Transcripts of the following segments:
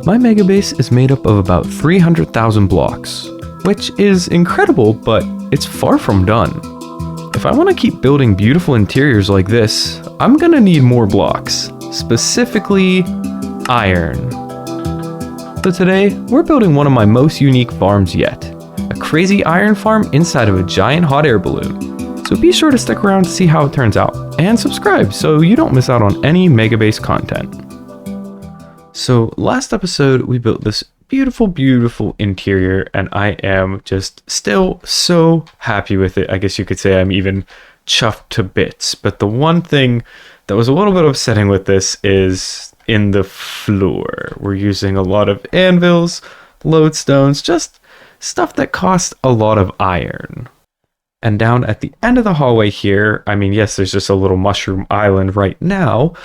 My mega base is made up of about 300,000 blocks, which is incredible, but it's far from done. If I want to keep building beautiful interiors like this, I'm gonna need more blocks, specifically iron. So today, we're building one of my most unique farms yet, a crazy iron farm inside of a giant hot air balloon. So be sure to stick around to see how it turns out, and subscribe so you don't miss out on any mega base content. So last episode, we built this beautiful interior, and I am just still so happy with it. I guess you could say I'm even chuffed to bits. But the one thing that was a little bit upsetting with this is in the floor. We're using a lot of anvils, lodestones, just stuff that costs a lot of iron. And down at the end of the hallway here, I mean, yes, there's just a little mushroom island right now,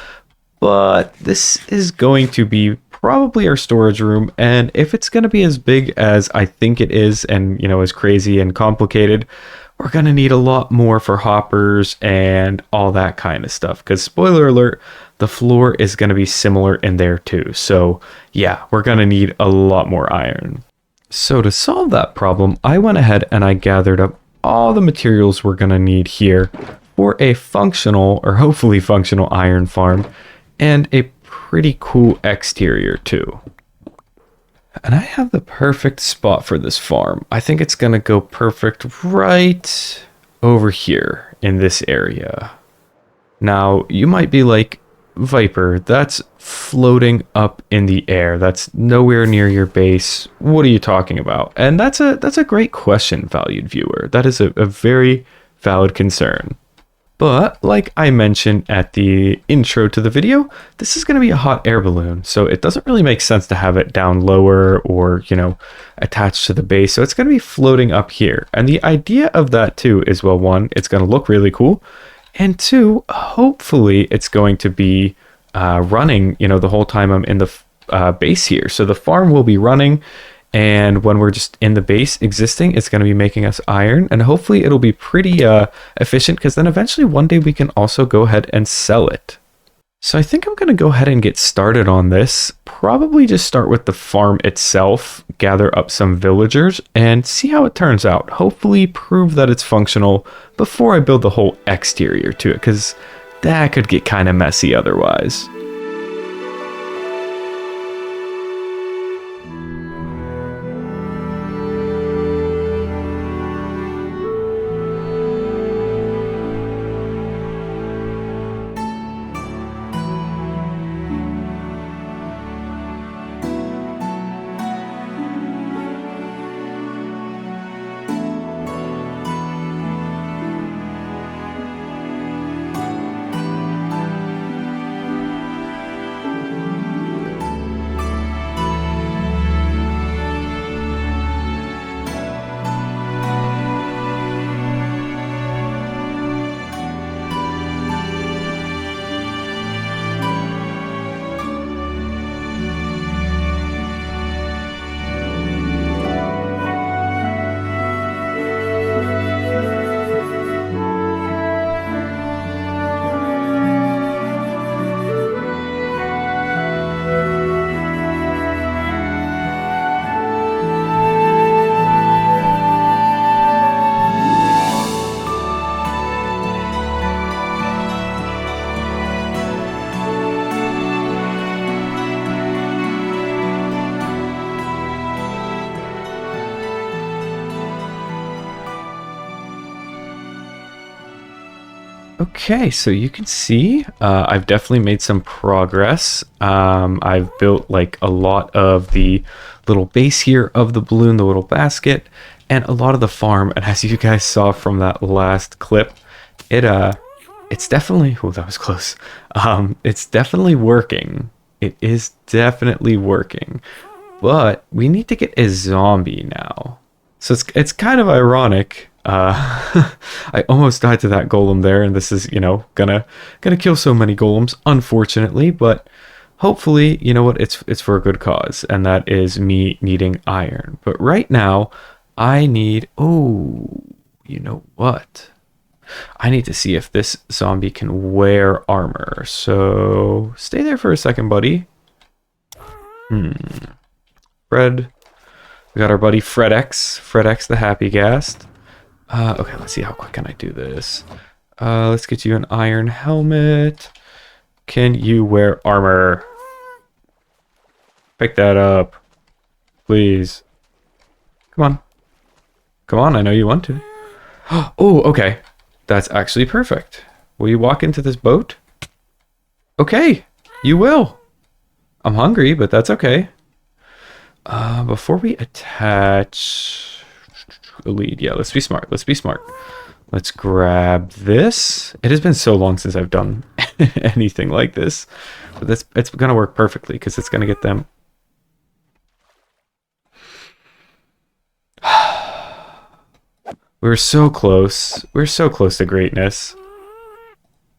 but this is going to be probably our storage room. And if it's going to be as big as I think it is, and you know, as crazy and complicated, we're going to need a lot more for hoppers and all that kind of stuff. Because spoiler alert, the floor is going to be similar in there too. So yeah, we're going to need a lot more iron. So to solve that problem, I went ahead and I gathered up all the materials we're going to need here for a functional, or hopefully functional, iron farm, and a pretty cool exterior too. And I have the perfect spot for this farm. I think it's gonna go perfect right over here in this area. Now, you might be like, Viper, that's floating up in the air. That's nowhere near your base. What are you talking about? And that's a great question, valued viewer. That is a very valid concern. But like I mentioned at the intro to the video, this is going to be a hot air balloon. So it doesn't really make sense to have it down lower or, you know, attached to the base. So it's going to be floating up here. And the idea of that too is, well, one, it's going to look really cool. And two, hopefully it's going to be running, you know, the whole time I'm in the base here. So the farm will be running. And when we're just in the base existing, it's going to be making us iron. And hopefully it'll be pretty efficient, because then eventually one day we can also go ahead and sell it. So I think I'm going to go ahead and get started on this. Probably just start with the farm itself, gather up some villagers, and see how it turns out. Hopefully prove that it's functional before I build the whole exterior to it, because that could get kind of messy otherwise. Okay, so you can see I've definitely made some progress. I've built like a lot of the little base here of the balloon, the little basket, and a lot of the farm. And as you guys saw from that last clip, it's definitely, oh, that was close. It's definitely working. It is definitely working. But we need to get a zombie now. So it's kind of ironic. I almost died to that golem there, and this is, you know, gonna kill so many golems, unfortunately, but hopefully, you know what, it's for a good cause, and that is me needing iron. But right now, I need, oh, you know what? I need to see if this zombie can wear armor. So stay there for a second, buddy. Fred. We got our buddy Fred X. Fred X the Happy Ghast. Okay, let's see how quick can I do this. Let's get you an iron helmet. Can you wear armor? Pick that up. Please. Come on. Come on, I know you want to. Oh, okay. That's actually perfect. Will you walk into this boat? Okay, you will. I'm hungry, but that's okay. Before we attach a lead, yeah, let's be smart. Let's be smart. Let's grab this. It has been so long since I've done anything like this, but it's gonna work perfectly because it's gonna get them. We're so close. We're so close to greatness.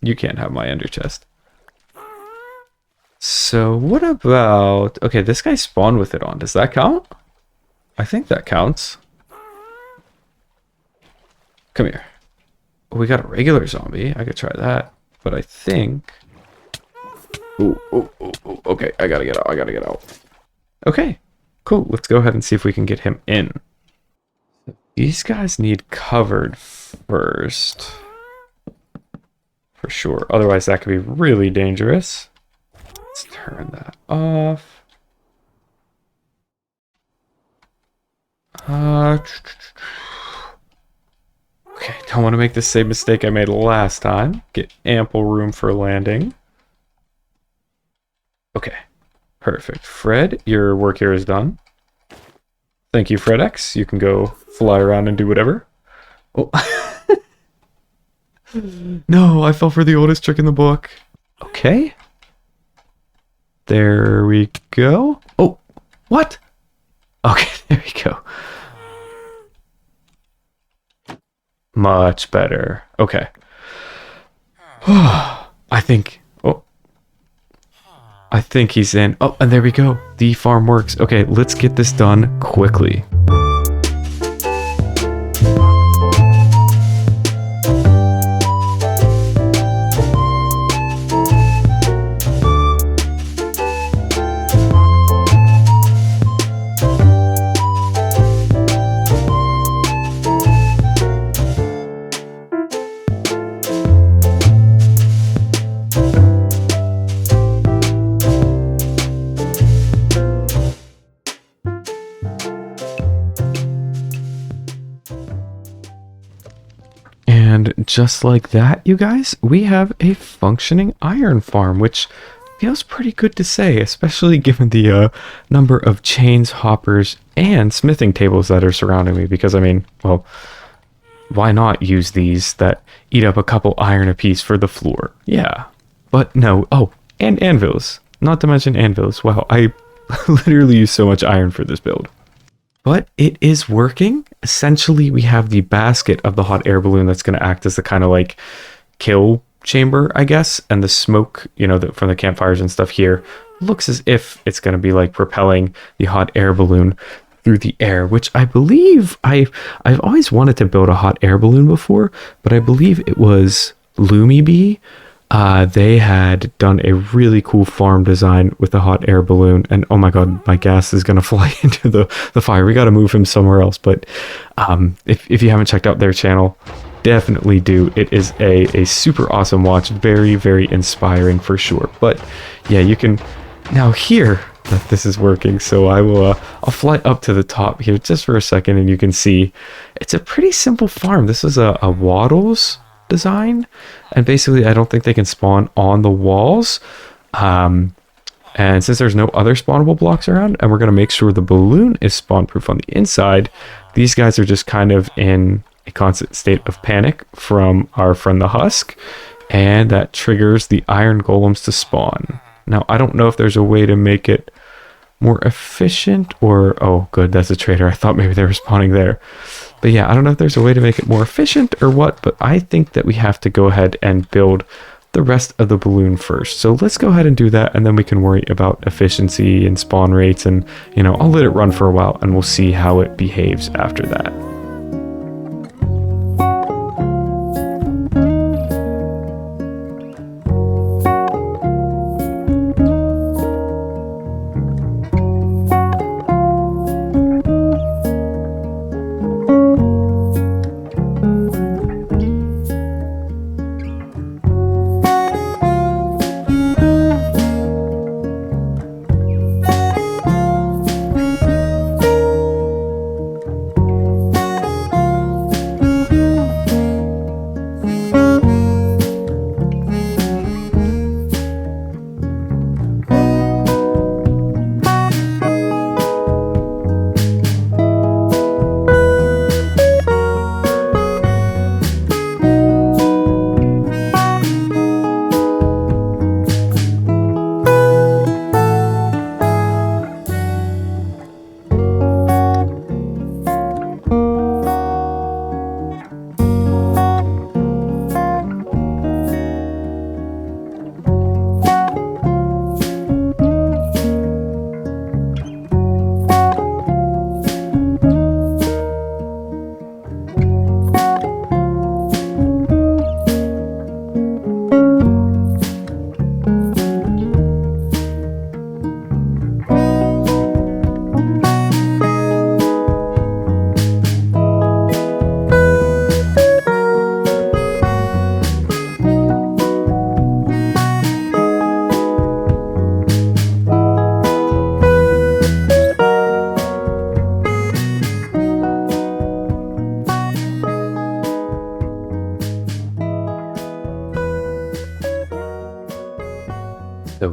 You can't have my ender chest. So what about... Okay, this guy spawned with it on. Does that count? I think that counts. Come here. Oh, we got a regular zombie. I could try that. But I think... Ooh, okay, I gotta get out. I gotta get out. Okay, cool. Let's go ahead and see if we can get him in. These guys need covered first. For sure. Otherwise, that could be really dangerous. Let's turn that off. Okay, don't want to make the same mistake I made last time. Get ample room for landing. Okay, perfect. Fred, your work here is done. Thank you, Fred X. You can go fly around and do whatever. Oh. No, I fell for the oldest trick in the book. Okay. There we go. Oh, what? Okay, there we go. Much better. Okay. I think... Oh. I think he's in. Oh, and there we go. The farm works. Okay, let's get this done quickly. And just like that, you guys, we have a functioning iron farm, which feels pretty good to say, especially given the number of chains, hoppers, and smithing tables that are surrounding me. Because, I mean, well, why not use these that eat up a couple iron apiece for the floor? Yeah, but no. Oh, and anvils. Not to mention anvils. Wow, I literally use so much iron for this build. But it is working. Essentially, we have the basket of the hot air balloon that's going to act as the kind of like kill chamber, I guess. And the smoke, you know, from the campfires and stuff here looks as if it's going to be like propelling the hot air balloon through the air, which I believe I've always wanted to build a hot air balloon before, but I believe it was LumiBee. They had done a really cool farm design with the hot air balloon, and oh my god, my gas is gonna fly into the fire. We gotta move him somewhere else, but if you haven't checked out their channel, definitely do. It is a super awesome watch, very, very inspiring for sure. But yeah, you can now hear that this is working, so I'll fly up to the top here just for a second, and you can see it's a pretty simple farm. This is a wattles design, and basically I don't think they can spawn on the walls, and since there's no other spawnable blocks around, and we're going to make sure the balloon is spawn proof on the inside, these guys are just kind of in a constant state of panic from our friend the Husk, and that triggers the iron golems to spawn. Now I don't know if there's a way to make it more efficient, or oh good, that's a traitor. I thought maybe they were spawning there. But yeah, I don't know if there's a way to make it more efficient or what, but I think that we have to go ahead and build the rest of the balloon first. So let's go ahead and do that, and then we can worry about efficiency and spawn rates, and you know, I'll let it run for a while and we'll see how it behaves after that.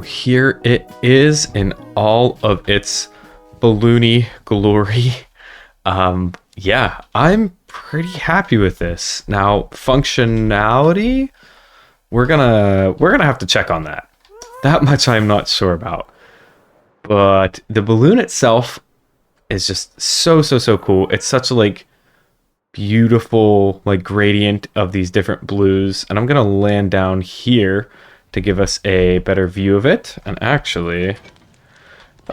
here it is in all of its balloony glory. Yeah, I'm pretty happy with this. Now, functionality, we're gonna have to check on that. That much I'm not sure about. But the balloon itself is just so cool. It's such a like beautiful like gradient of these different blues, and I'm gonna land down here to give us a better view of it. And actually,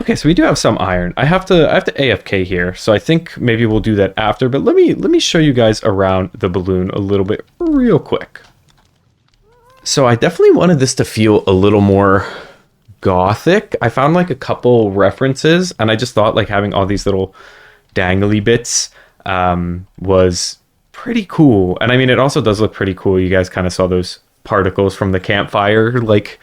okay, so we do have some iron. I have to AFK here, so I think maybe we'll do that after. But let me show you guys around the balloon a little bit real quick. So I definitely wanted this to feel a little more gothic. I found like a couple references, and I just thought like having all these little dangly bits was pretty cool. And I mean, it also does look pretty cool. You guys kind of saw those particles from the campfire like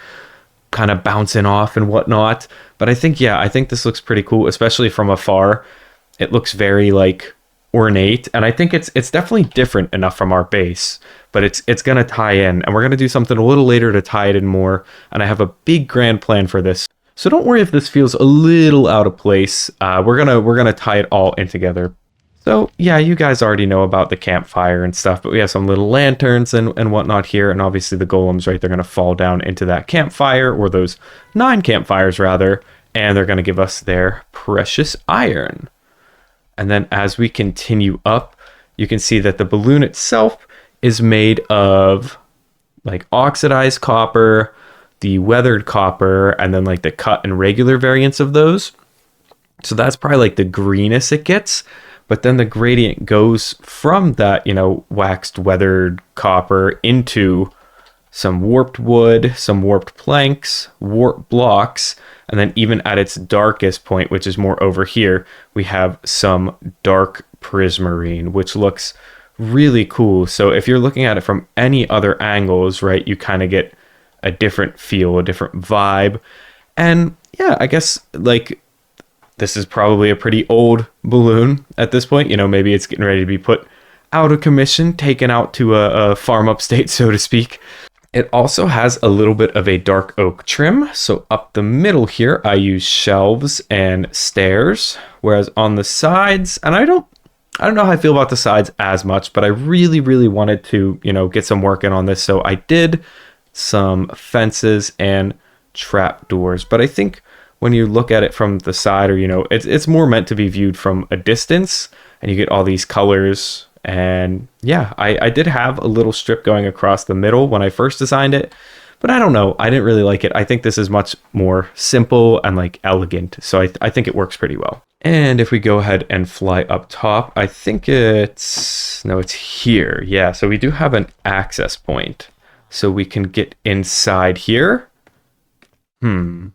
kind of bouncing off and whatnot. But I think, yeah, I think this looks pretty cool, especially from afar. It looks very like ornate, and I think it's definitely different enough from our base, but it's gonna tie in, and we're gonna do something a little later to tie it in more. And I have a big grand plan for this, so don't worry if this feels a little out of place. We're gonna tie it all in together. So yeah, you guys already know about the campfire and stuff, but we have some little lanterns and whatnot here, and obviously the golems, right? They're gonna fall down into that campfire, or those 9 campfires rather, and they're gonna give us their precious iron. And then as we continue up, you can see that the balloon itself is made of like oxidized copper, the weathered copper, and then like the cut and regular variants of those. So that's probably like the greenest it gets. But then the gradient goes from that, you know, waxed weathered copper into some warped wood, some warped planks, warped blocks, and then even at its darkest point, which is more over here, we have some dark prismarine, which looks really cool. So if you're looking at it from any other angles, right, you kind of get a different feel, a different vibe. And yeah, I guess like this is probably a pretty old balloon at this point. You know, maybe it's getting ready to be put out of commission, taken out to a farm upstate, so to speak. It also has a little bit of a dark oak trim. So up the middle here, I use shelves and stairs, whereas on the sides, and I don't know how I feel about the sides as much, but I really wanted to, you know, get some work in on this. So I did some fences and trap doors. But I think when you look at it from the side, or, you know, it's more meant to be viewed from a distance, and you get all these colors. And yeah, I did have a little strip going across the middle when I first designed it, but I don't know, I didn't really like it. I think this is much more simple and like elegant, so I think it works pretty well. And if we go ahead and fly up top, I think it's here. Yeah, so we do have an access point, so we can get inside here. I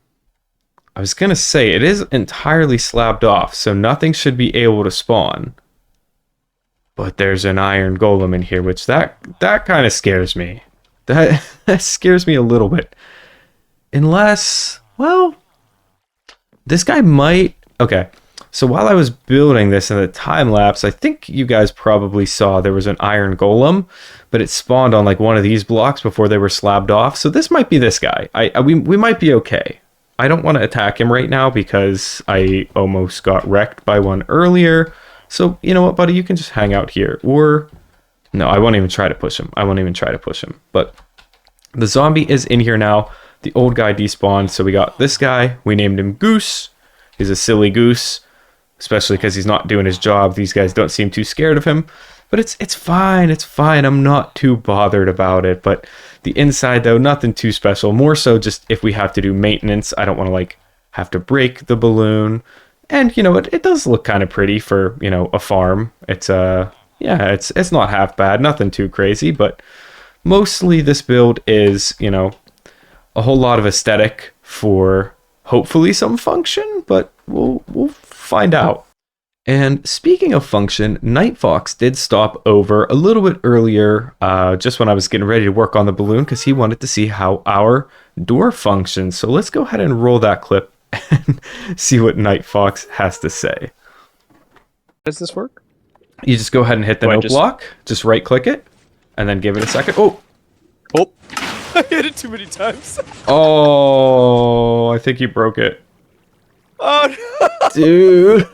was gonna say it is entirely slabbed off, so nothing should be able to spawn. But there's an iron golem in here, which that kind of scares me. That scares me a little bit. Unless, well, this guy might... Okay, so while I was building this in the time lapse, I think you guys probably saw there was an iron golem, but it spawned on like one of these blocks before they were slabbed off. So this might be this guy. We might be okay. I don't want to attack him right now because I almost got wrecked by one earlier. So, you know what, buddy? You can just hang out here. Or, no, I won't even try to push him. But the zombie is in here now. The old guy despawned. So we got this guy. We named him Goose. He's a silly goose, especially because he's not doing his job. These guys don't seem too scared of him. But it's fine. It's fine. I'm not too bothered about it. But the inside, though, nothing too special. More so just if we have to do maintenance. I don't want to, like, have to break the balloon. And, you know, it does look kind of pretty for, you know, a farm. It's, yeah, it's not half bad. Nothing too crazy. But mostly this build is, you know, a whole lot of aesthetic for hopefully some function. But we'll find out. And speaking of function, Night Fox did stop over a little bit earlier, just when I was getting ready to work on the balloon, because he wanted to see how our door functions. So let's go ahead and roll that clip and see what Night Fox has to say. How does this work? You just go ahead and hit the note block, just right click it, and then give it a second. Oh, I hit it too many times. Oh, I think you broke it. Oh no! Dude.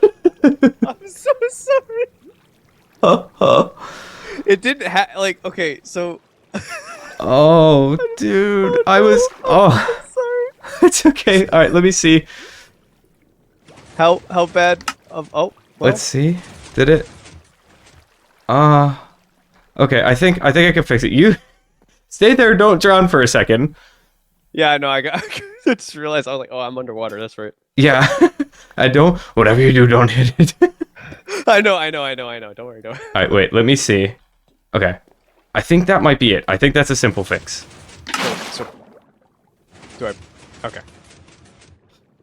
I'm so sorry. It didn't like, okay, so... Oh, dude. Oh I was... no! Oh, I'm sorry. it's okay. All right, let me see. How bad of... Oh, well... Let's see. Did it? Okay, I think I can fix it. You stay there, don't drown for a second. Yeah, I know, I just realized, I was like, oh, I'm underwater, that's right. Yeah. I don't... Whatever you do, don't hit it. I know, don't worry, don't worry. Alright, wait, let me see. Okay. I think that might be it. I think that's a simple fix. So... Do I... Okay.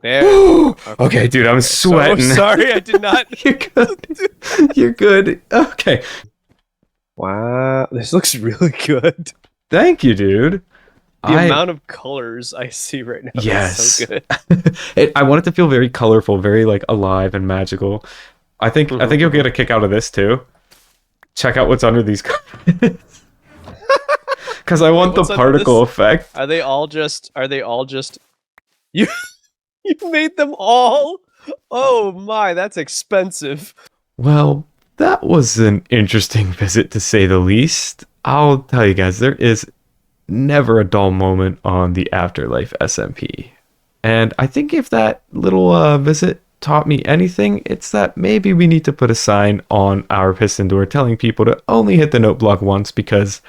There. Okay, dude, I'm sweating. So sorry, I did not... You're good. You're good. Okay. Wow, this looks really good. Thank you, dude. The amount of colors I see right now is so good. I want it to feel very colorful, very like alive and magical. I think you'll get a kick out of this too. Check out what's under these covers. Because I want the particle effect. Are they all just you you made them all? Oh my, that's expensive. Well, that was an interesting visit to say the least. I'll tell you guys, there is never a dull moment on the Afterlife SMP. And I think if that little visit taught me anything, it's that maybe we need to put a sign on our piston door telling people to only hit the note block once, because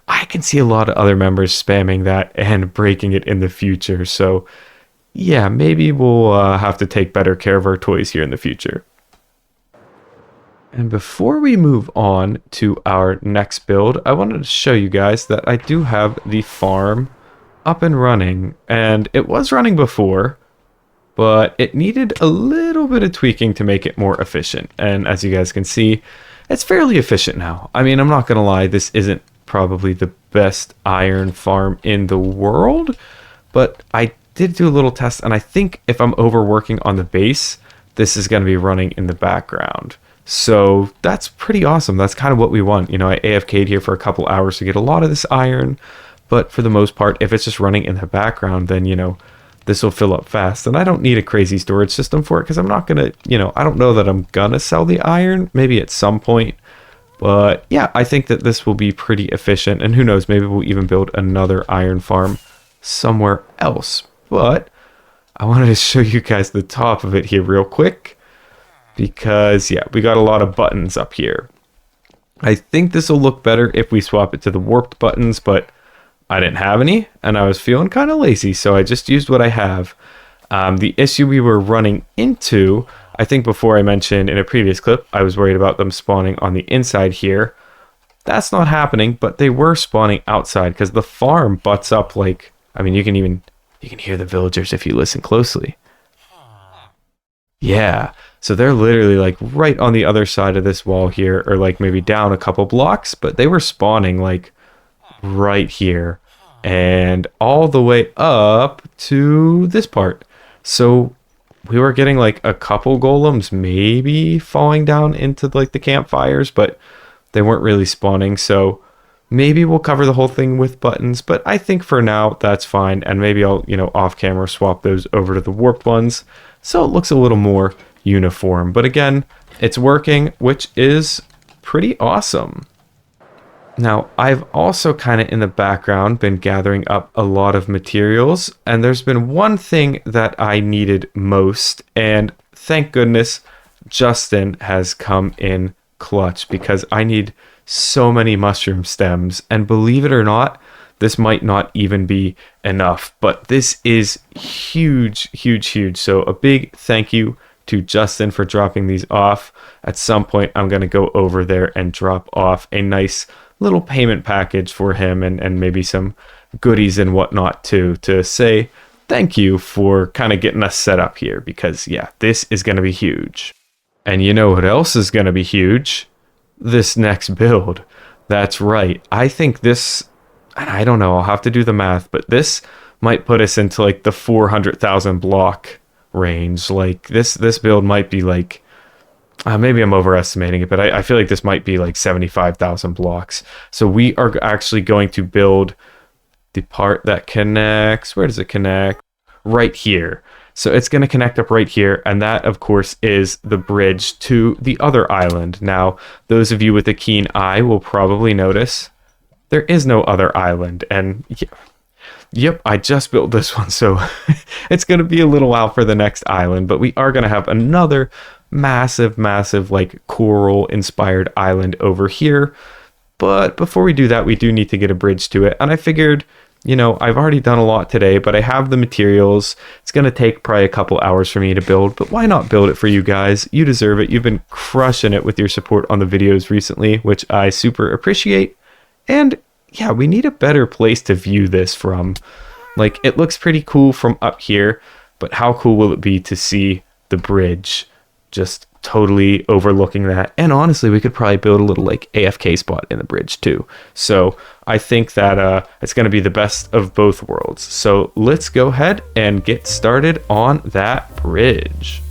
I can see a lot of other members spamming that and breaking it in the future. So yeah, maybe we'll have to take better care of our toys here in the future. And before we move on to our next build, I wanted to show you guys that I do have the farm up and running. And it was running before, but it needed a little bit of tweaking to make it more efficient. And as you guys can see, it's fairly efficient now. I mean, I'm not going to lie, this isn't probably the best iron farm in the world, but I did do a little test, and I think if I'm overworking on the base, this is going to be running in the background. So that's pretty awesome. That's kind of what we want. You know, I AFK'd here for a couple hours to get a lot of this iron, but for the most part, if it's just running in the background, then, you know, this will fill up fast. And I don't need a crazy storage system for it, because I'm not going to, you know, I don't know that I'm going to sell the iron, maybe at some point. But yeah, I think that this will be pretty efficient, and who knows, maybe we'll even build another iron farm somewhere else. But I wanted to show you guys the top of it here real quick, because yeah, we got a lot of buttons up here. I think this will look better if we swap it to the warped buttons, but I didn't have any, and I was feeling kind of lazy, so I just used what I have. The issue we were running into, I think before I mentioned in a previous clip, I was worried about them spawning on the inside here. That's not happening, but they were spawning outside, because the farm butts up like, I mean, you can hear the villagers if you listen closely. Yeah, so they're literally like right on the other side of this wall here, or like maybe down a couple blocks, but they were spawning like right here and all the way up to this part. So we were getting like a couple golems maybe falling down into like the campfires, but they weren't really spawning. So maybe we'll cover the whole thing with buttons, but I think for now that's fine. And maybe I'll, you know, off camera swap those over to the warped ones, so it looks a little more uniform. But again, it's working, which is pretty awesome. Now, I've also kind of in the background been gathering up a lot of materials, and there's been one thing that I needed most, and thank goodness Justin has come in clutch, because I need so many mushroom stems, and believe it or not, this might not even be enough, but this is huge, huge, huge. So a big thank you to Justin for dropping these off. At some point, I'm going to go over there and drop off a nice little payment package for him, and maybe some goodies and whatnot too, to say thank you for kind of getting us set up here, because yeah, this is going to be huge. And you know what else is going to be huge? This next build. That's right. I think this, I don't know, I'll have to do the math, but this might put us into like the 400,000 block range. Like this build might be like, maybe I'm overestimating it, but I feel like this might be like 75,000 blocks. So we are actually going to build the part that connects, where does it connect? Right here. So it's going to connect up right here, and that, of course, is the bridge to the other island. Now, those of you with a keen eye will probably notice there is no other island, and yep, I just built this one, so it's going to be a little while for the next island, but we are going to have another massive, like, coral-inspired island over here. But before we do that, we do need to get a bridge to it, and I figured, you know, I've already done a lot today, but I have the materials. It's going to take probably a couple hours for me to build, but why not build it for you guys? You deserve it. You've been crushing it with your support on the videos recently, which I super appreciate. And yeah, we need a better place to view this from. Like, it looks pretty cool from up here, but how cool will it be to see the bridge just totally overlooking that? And honestly, we could probably build a little like AFK spot in the bridge too. So I think that it's going to be the best of both worlds. So let's go ahead and get started on that bridge.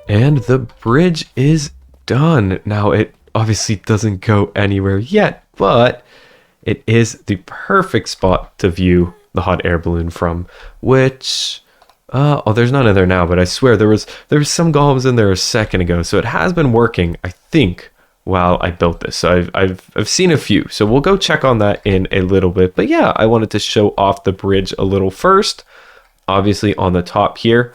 And the bridge is done. Now, it obviously doesn't go anywhere yet, but it is the perfect spot to view the hot air balloon from, which, oh, there's none in there now, but I swear there was some golems in there a second ago, so it has been working, I think, while I built this. So I've seen a few, so we'll go check on that in a little bit. But yeah, I wanted to show off the bridge a little first. Obviously, on the top here,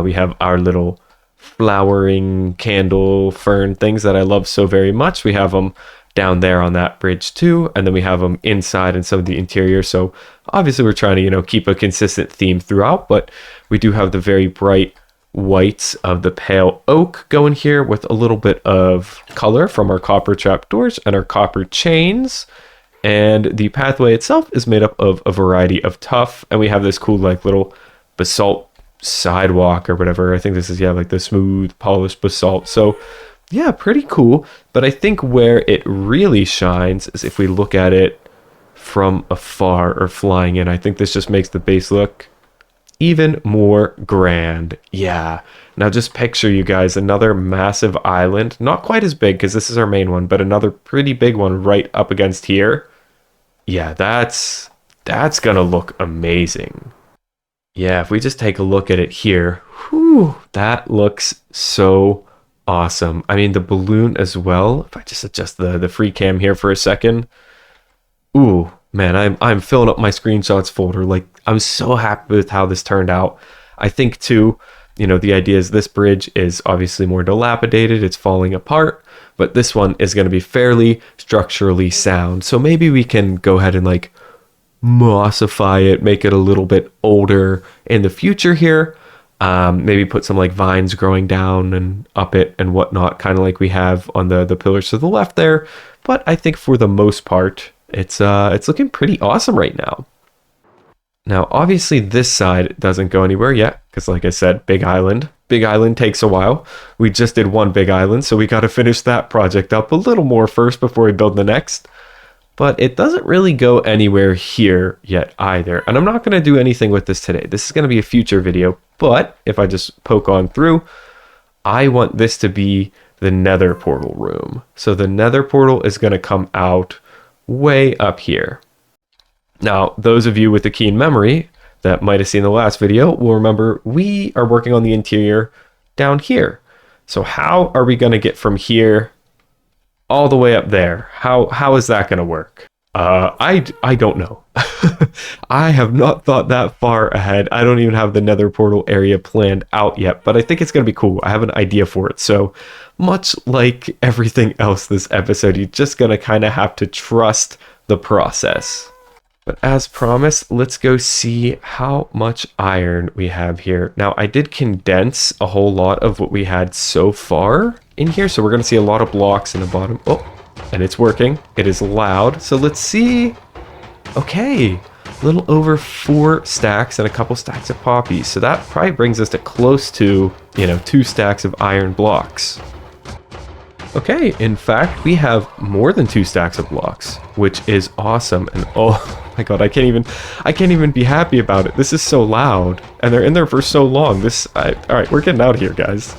we have our little flowering candle fern things that I love so very much. We have them down there on that bridge too, and then we have them inside in some of the interior. So obviously we're trying to, you know, keep a consistent theme throughout, but we do have the very bright whites of the pale oak going here with a little bit of color from our copper trapdoors and our copper chains. And the pathway itself is made up of a variety of tuff, and we have this cool like little basalt sidewalk or whatever. I think this is, yeah, like the smooth polished basalt. So yeah, pretty cool. But I think where it really shines is if we look at it from afar or flying in. I think this just makes the base look even more grand. Yeah. Now just picture, you guys, another massive island, not quite as big because this is our main one, but another pretty big one right up against here. Yeah, that's gonna look amazing. Yeah, if we just take a look at it here, whew, that looks so awesome. I mean, the balloon as well. If I just adjust the free cam here for a second. Ooh, man, I'm filling up my screenshots folder. Like, I'm so happy with how this turned out. I think too, you know, the idea is this bridge is obviously more dilapidated. It's falling apart, but this one is going to be fairly structurally sound. So maybe we can go ahead and like mossify it, make it a little bit older in the future here. Maybe put some like vines growing down and up it and whatnot, kind of like we have on the pillars to the left there. But I think for the most part, it's looking pretty awesome right now. Now, obviously this side doesn't go anywhere yet, because like I said, big island. Big island takes a while. We just did one big island, so we got to finish that project up a little more first before we build the next. But it doesn't really go anywhere here yet either. And I'm not going to do anything with this today. This is going to be a future video. But if I just poke on through, I want this to be the nether portal room. So the nether portal is going to come out way up here. Now, those of you with a keen memory that might have seen the last video will remember we are working on the interior down here. So how are we going to get from here all the way up there? How is that going to work? I don't know. I have not thought that far ahead. I don't even have the nether portal area planned out yet, but I think it's going to be cool. I have an idea for it. So much like everything else this episode, you're just going to kind of have to trust the process. But as promised, let's go see how much iron we have here. Now, I did condense a whole lot of what we had so far in here. So we're going to see a lot of blocks in the bottom. Oh, and it's working. It is loud. So let's see. Okay, a little over 4 stacks and a couple stacks of poppies. So that probably brings us to close to, 2 stacks of iron blocks. Okay, in fact, we have more than 2 stacks of blocks, which is awesome. And oh my god, I can't even be happy about it. This is so loud, and they're in there for so long. All right, we're getting out of here, guys.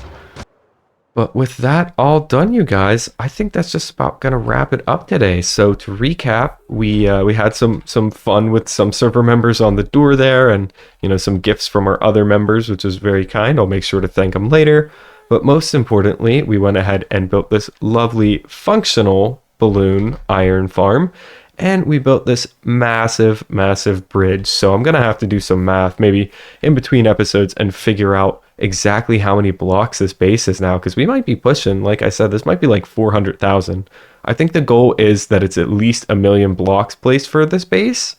But with that all done, you guys, I think that's just about gonna wrap it up today. So to recap, we had some fun with some server members on the door there, and some gifts from our other members, which was very kind. I'll make sure to thank them later. But most importantly, we went ahead and built this lovely functional balloon iron farm. And we built this massive, massive bridge. So I'm going to have to do some math maybe in between episodes and figure out exactly how many blocks this base is now. Because we might be pushing, like I said, this might be like 400,000. I think the goal is that it's at least 1 million blocks placed for this base.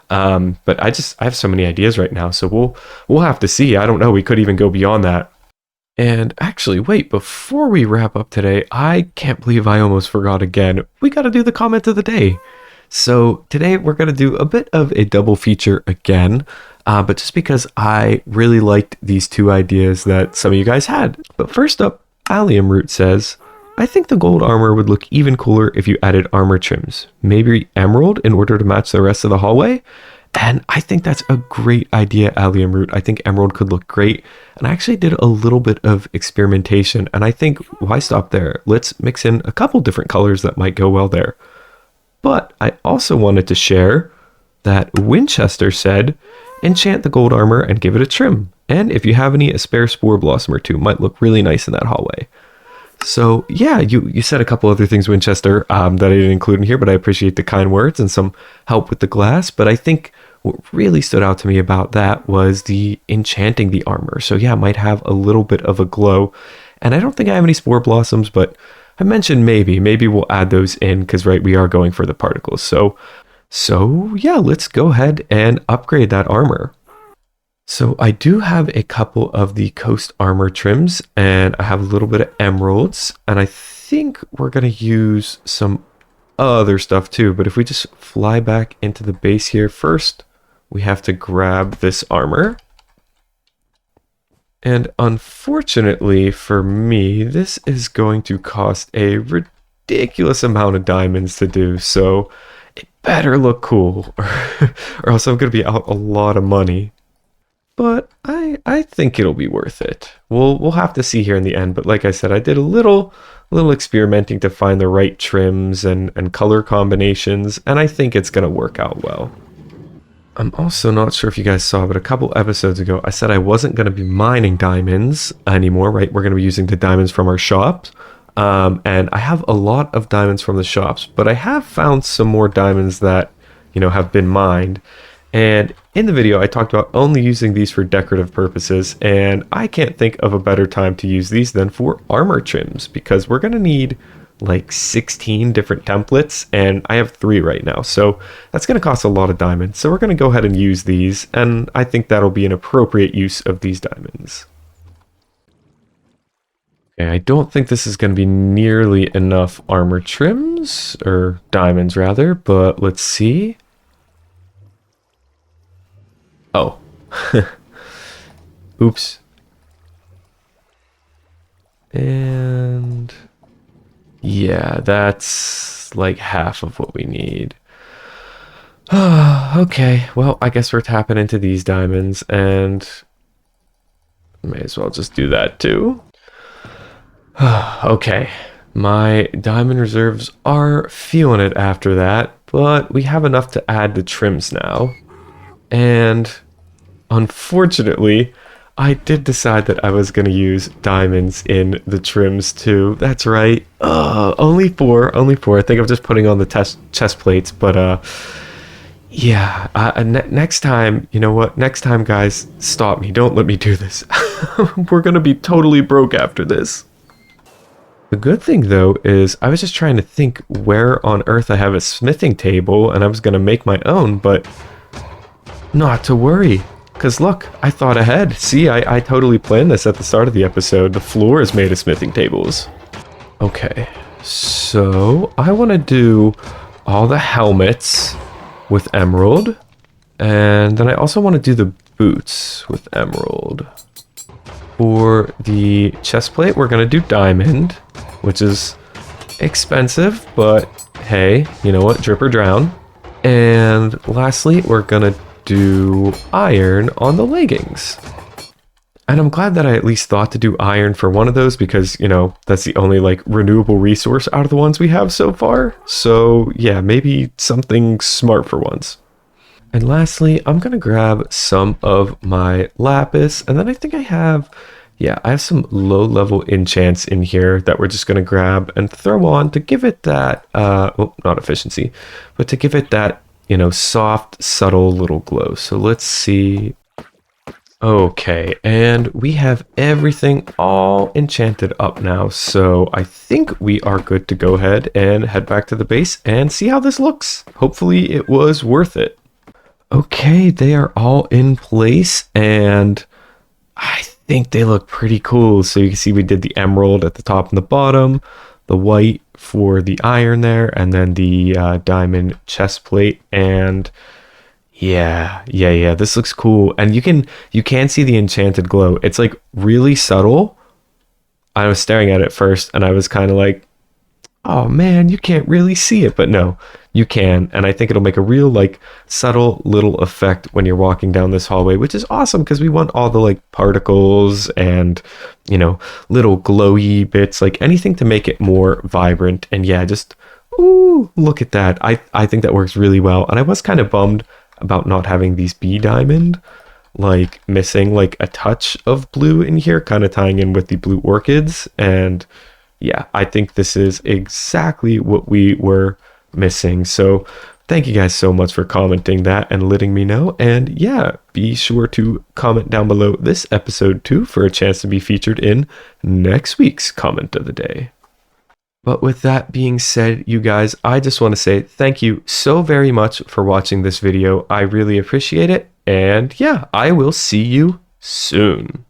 But I have so many ideas right now. So we'll have to see. I don't know. We could even go beyond that. And actually, wait, before we wrap up today, I can't believe I almost forgot again. We got to do the comment of the day. So today we're going to do a bit of a double feature again, but just because I really liked these 2 ideas that some of you guys had. But first up, Allium Root says, I think the gold armor would look even cooler if you added armor trims. Maybe emerald in order to match the rest of the hallway? And I think that's a great idea, Allium Root. I think emerald could look great. And I actually did a little bit of experimentation. And I think, why stop there? Let's mix in a couple different colors that might go well there. But I also wanted to share that Winchester said, enchant the gold armor and give it a trim. And if you have a spare spore blossom or 2, might look really nice in that hallway. So yeah, you said a couple other things, Winchester, that I didn't include in here, but I appreciate the kind words and some help with the glass. But I think what really stood out to me about that was the enchanting the armor. So yeah, it might have a little bit of a glow. And I don't think I have any spore blossoms, but I mentioned maybe we'll add those in because, right, we are going for the particles. So yeah, let's go ahead and upgrade that armor. So I do have a couple of the coast armor trims, and I have a little bit of emeralds, and I think we're going to use some other stuff too. But if we just fly back into the base here first, we have to grab this armor. And unfortunately for me, this is going to cost a ridiculous amount of diamonds to do. So it better look cool or else I'm going to be out a lot of money. But I think it'll be worth it. We'll have to see here in the end. But like I said, I did a little experimenting to find the right trims and color combinations. And I think it's going to work out well. I'm also not sure if you guys saw, but a couple episodes ago, I said I wasn't going to be mining diamonds anymore, right? We're going to be using the diamonds from our shops. And I have a lot of diamonds from the shops, but I have found some more diamonds that, have been mined. And in the video, I talked about only using these for decorative purposes. And I can't think of a better time to use these than for armor trims, because we're going to need like 16 different templates, and I have 3 right now. So that's going to cost a lot of diamonds. So we're going to go ahead and use these, and I think that'll be an appropriate use of these diamonds. Okay, I don't think this is going to be nearly enough armor trims, or diamonds rather, but let's see. Oh. Oops. And yeah, that's like half of what we need. Okay, well, I guess we're tapping into these diamonds, and may as well just do that too. Okay, my diamond reserves are feeling it after that, but we have enough to add the trims now. And unfortunately, I did decide that I was going to use diamonds in the trims too. That's right. Only four. I think I'm just putting on the chest plates, but yeah. Next time, you know what? Next time, guys, stop me. Don't let me do this. We're going to be totally broke after this. The good thing, though, is I was just trying to think where on earth I have a smithing table, and I was going to make my own, but not to worry. Because look, I thought ahead. See, I totally planned this at the start of the episode. The floor is made of smithing tables. Okay, so I want to do all the helmets with emerald. And then I also want to do the boots with emerald. For the chest plate, we're going to do diamond, which is expensive, but hey, you know what? Drip or drown. And lastly, we're going to do iron on the leggings. And I'm glad that I at least thought to do iron for one of those because, you know, that's the only like renewable resource out of the ones we have so far. So yeah, maybe something smart for once. And lastly, I'm going to grab some of my lapis, and then I think I have some low level enchants in here that we're just going to grab and throw on to give it that, well, not efficiency, but to give it that, you know, soft, subtle little glow. So let's see. Okay, and we have everything all enchanted up now. So I think we are good to go ahead and head back to the base and see how this looks. Hopefully it was worth it. Okay, they are all in place, and I think they look pretty cool. So you can see we did the emerald at the top and the bottom, the white for the iron there, and then the diamond chest plate. And yeah, this looks cool. And you can see the enchanted glow. It's like really subtle. I was staring at it first, and I was kind of like, oh man, you can't really see it, but no, you can. And I think it'll make a real like subtle little effect when you're walking down this hallway, which is awesome because we want all the like particles and, you know, little glowy bits, like anything to make it more vibrant. And yeah, just, ooh, look at that. I think that works really well. And I was kind of bummed about not having these bee diamond, like missing like a touch of blue in here, kind of tying in with the blue orchids. And yeah, I think this is exactly what we were missing. So thank you guys so much for commenting that and letting me know. And yeah, be sure to comment down below this episode too for a chance to be featured in next week's comment of the day. But with that being said, you guys, I just want to say thank you so very much for watching this video. I really appreciate it. And yeah, I will see you soon.